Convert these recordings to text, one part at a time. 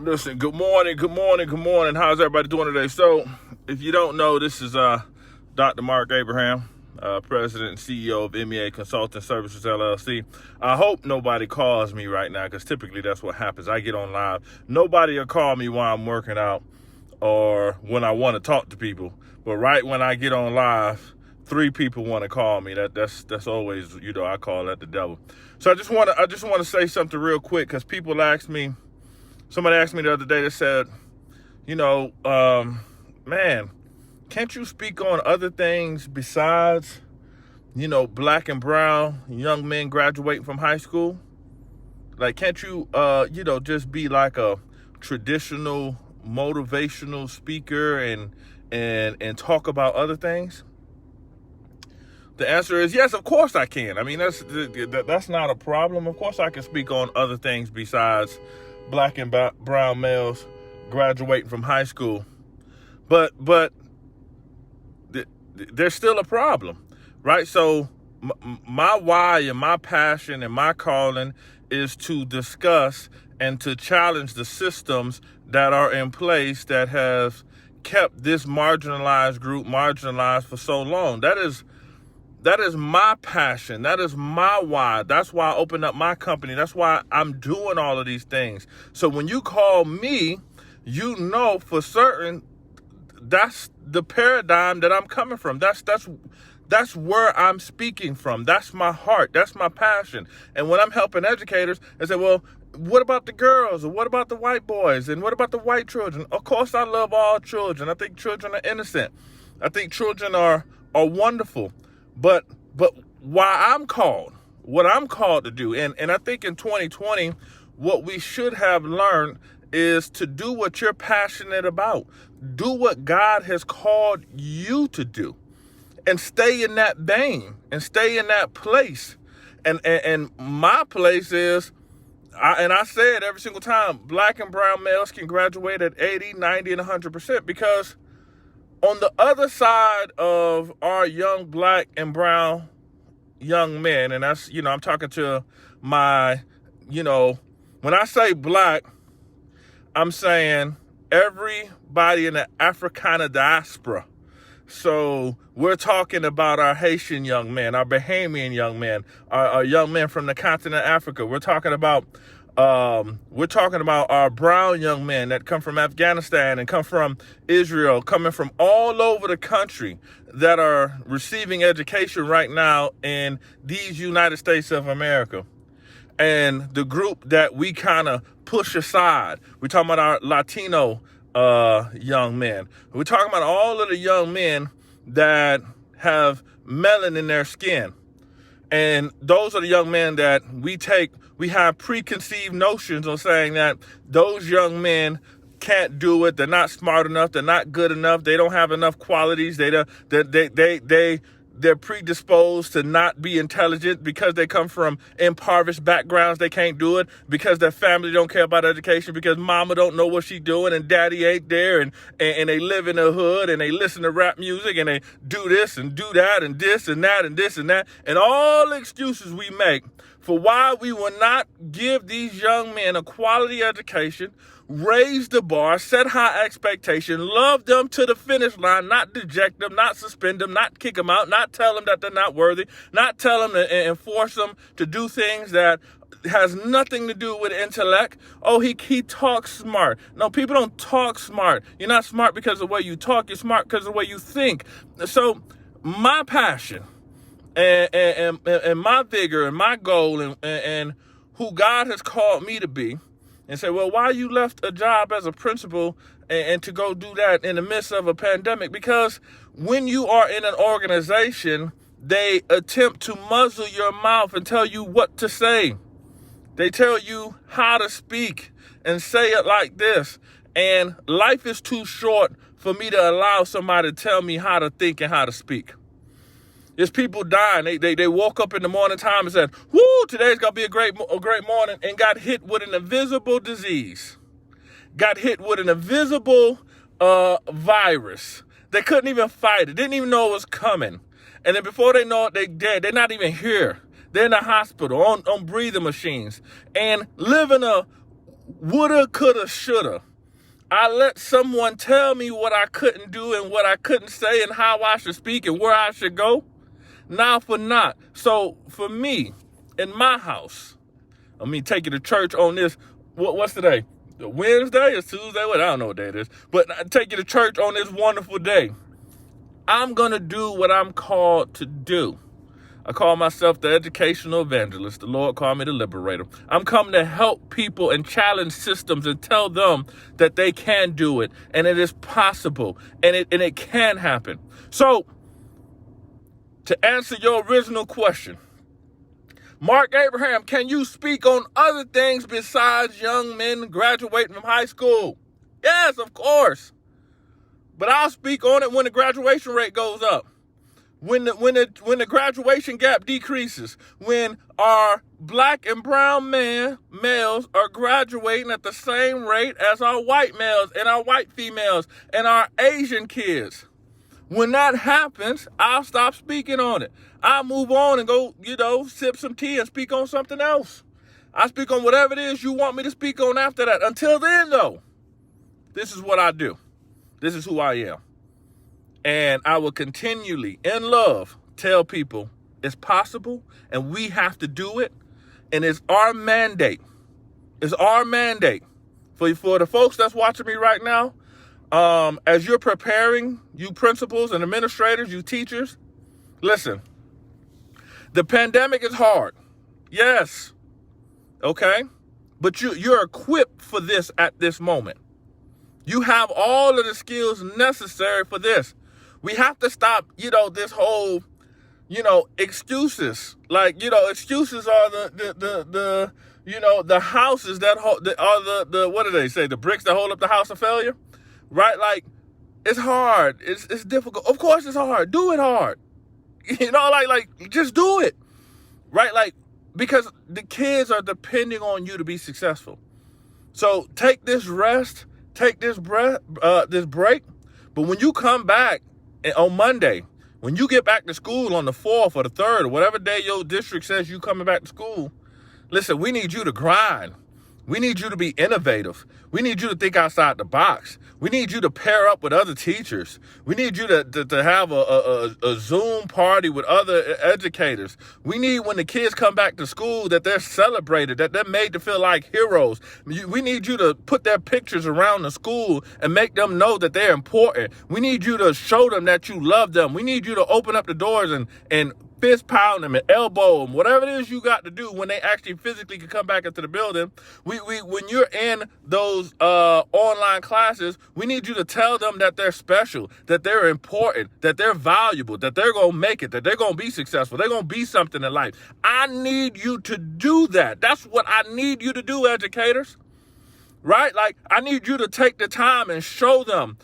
Listen, good morning. How's everybody doing today? So, if you don't know, this is Dr. MarcK Abraham, President and CEO of MEA Consulting Services, LLC. I hope nobody calls me right now, because typically that's what happens. I get on live. Nobody will call me while I'm working out or when I want to talk to people. But right when I get on live, 3 people want to call me. That's always, I call that the devil. So I just want to say something real quick, because people ask me. Somebody asked me the other day, they said, man, can't you speak on other things besides, black and brown young men graduating from high school? Like, can't you, just be like a traditional motivational speaker and talk about other things? The answer is yes, of course I can. I mean, that's not a problem. Of course I can speak on other things besides black and brown males graduating from high school. But there's still a problem, right? So my why and my passion and my calling is to discuss and to challenge the systems that are in place that have kept this marginalized group marginalized for so long. That is my passion. That is my why. That's why I opened up my company. That's why I'm doing all of these things. So when you call me, for certain, that's the paradigm that I'm coming from. That's where I'm speaking from. That's my heart. That's my passion. And when I'm helping educators, I say, well, what about the girls? Or what about the white boys? And what about the white children? Of course, I love all children. I think children are innocent. I think children are wonderful. But what I'm called to do, and I think in 2020, what we should have learned is to do what you're passionate about. Do what God has called you to do, and stay in that vein and stay in that place. And my place is, I say it every single time, black and brown males can graduate at 80, 90, and 100%, because on the other side of our young black and brown young men, and that's, I'm talking to my, when I say black, I'm saying everybody in the Africana diaspora. So we're talking about our Haitian young men, our Bahamian young men, our young men from the continent of Africa. We're talking about our brown young men that come from Afghanistan and come from Israel, coming from all over the country, that are receiving education right now in these United States of America. And the group that we kind of push aside, we're talking about our Latino young men. We're talking about all of the young men that have melanin in their skin. And those are the young men that we have preconceived notions on saying that those young men can't do it. They're not smart enough. They're not good enough. They don't have enough qualities. They're predisposed to not be intelligent because they come from impoverished backgrounds. They can't do it because their family don't care about education, because mama don't know what she's doing and daddy ain't there, and they live in the hood and they listen to rap music and they do this and do that and this and that and this and that, and all the excuses we make for why we will not give these young men a quality education, raise the bar, set high expectation, love them to the finish line, not deject them, not suspend them, not kick them out, not tell them that they're not worthy, not tell them to enforce them to do things that has nothing to do with intellect. Oh, he talks smart. No, people don't talk smart. You're not smart because of the way you talk. You're smart because of the way you think. So my passion and my vigor and my goal and who God has called me to be, and say, well, why you left a job as a principal and to go do that in the midst of a pandemic? Because when you are in an organization, they attempt to muzzle your mouth and tell you what to say. They tell you how to speak and say it like this. And life is too short for me to allow somebody to tell me how to think and how to speak. There's people dying. They woke up in the morning time and said, whoo, today's going to be a great morning, and got hit with an invisible disease. Got hit with an invisible virus. They couldn't even fight it. Didn't even know it was coming. And then before they know it, they dead. They're not even here. They're in the hospital on breathing machines and living a woulda, coulda, shoulda. I let someone tell me what I couldn't do and what I couldn't say and how I should speak and where I should go. Now for not. So for me, in my house, let me take you to church on this. What's today? Wednesday or Tuesday? What? I don't know what day it is. But I take you to church on this wonderful day. I'm going to do what I'm called to do. I call myself the educational evangelist. The Lord called me the liberator. I'm coming to help people and challenge systems and tell them that they can do it and it is possible and it can happen. So, to answer your original question, MarcK Abraham, can you speak on other things besides young men graduating from high school? Yes, of course. But I'll speak on it when the graduation rate goes up. When the graduation gap decreases, when our black and brown males are graduating at the same rate as our white males and our white females and our Asian kids. When that happens, I'll stop speaking on it. I'll move on and go, sip some tea and speak on something else. I speak on whatever it is you want me to speak on after that. Until then, though, this is what I do. This is who I am. And I will continually, in love, tell people it's possible and we have to do it. And it's our mandate. It's our mandate. For the folks that's watching me right now, as you're preparing, you principals and administrators, you teachers, listen, the pandemic is hard. Yes. Okay. But you're equipped for this at this moment. You have all of the skills necessary for this. We have to stop, this whole, excuses. Like, excuses are the houses that are the what do they say? The bricks that hold up the house of failure, right? Like, it's hard. It's difficult. Of course it's hard. Do it hard. Just do it, right? Like, because the kids are depending on you to be successful. So take this rest, take this break. But when you come back on Monday, when you get back to school on the 4th or the 3rd or whatever day your district says you coming back to school, listen, we need you to grind. We need you to be innovative. We need you to think outside the box. We need you to pair up with other teachers. We need you to have a Zoom party with other educators. We need, when the kids come back to school, that they're celebrated, that they're made to feel like heroes. We need you to put their pictures around the school and make them know that they're important. We need you to show them that you love them. We need you to open up the doors and fist pound them and elbow them, whatever it is you got to do when they actually physically can come back into the building. When you're in those online classes, we need you to tell them that they're special, that they're important, that they're valuable, that they're going to make it, that they're going to be successful, they're going to be something in life. I need you to do that. That's what I need you to do, educators. Right? Like, I need you to take the time and show them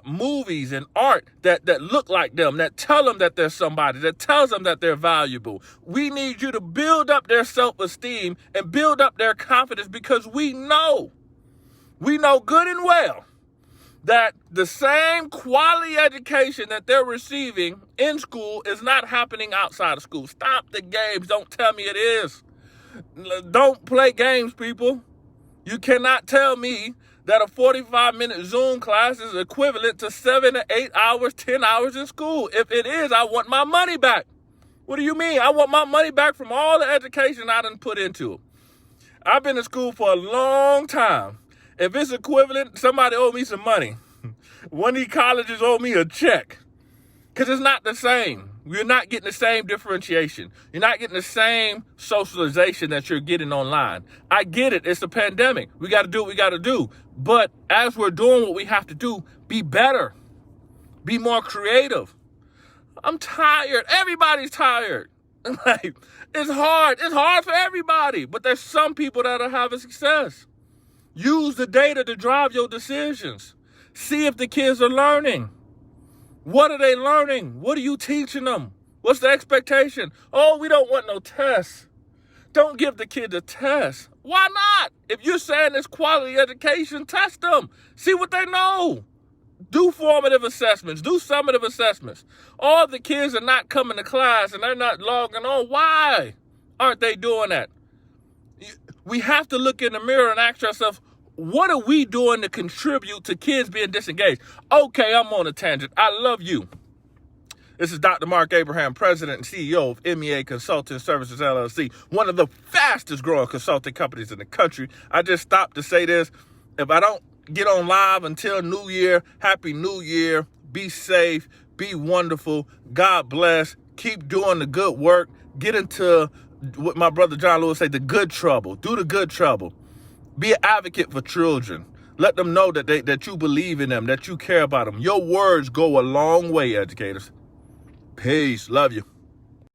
movies and art that look like them, that tell them that they're somebody, that tells them that they're valuable. We need you to build up their self-esteem and build up their confidence, because we know good and well that the same quality education that they're receiving in school is not happening outside of school. Stop the games. Don't tell me it is. Don't play games, people. You cannot tell me that a 45-minute Zoom class is equivalent to 7 to 8 hours, 10 hours in school. If it is, I want my money back. What do you mean? I want my money back from all the education I done put into it. I've been in school for a long time. If it's equivalent, somebody owe me some money. One of these colleges owe me a check. Because it's not the same. You're not getting the same differentiation. You're not getting the same socialization that you're getting online. I get it. It's a pandemic. We got to do what we got to do. But as we're doing what we have to do, be better. Be more creative. I'm tired. Everybody's tired. Like, it's hard. It's hard for everybody. But there's some people that are having success. Use the data to drive your decisions. See if the kids are learning. What are they learning? What are you teaching them? What's the expectation? Oh, we don't want no tests. Don't give the kid a test. Why not? If you're saying it's quality education, test them. See what they know. Do formative assessments. Do summative assessments. All the kids are not coming to class and they're not logging on. Why aren't they doing that? We have to look in the mirror and ask ourselves, What are we doing to contribute to kids being disengaged? Okay, I'm on a tangent. I love you. This is Dr. MarcK Abraham, President and CEO of MEA Consulting Services, LLC, one of the fastest growing consulting companies in the country. I just stopped to say this. If I don't get on live until New Year, Happy New Year. Be safe. Be wonderful. God bless. Keep doing the good work. Get into what my brother John Lewis say, the good trouble. Do the good trouble. Be an advocate for children. Let them know that you believe in them, that you care about them. Your words go a long way, educators. Peace. Love you.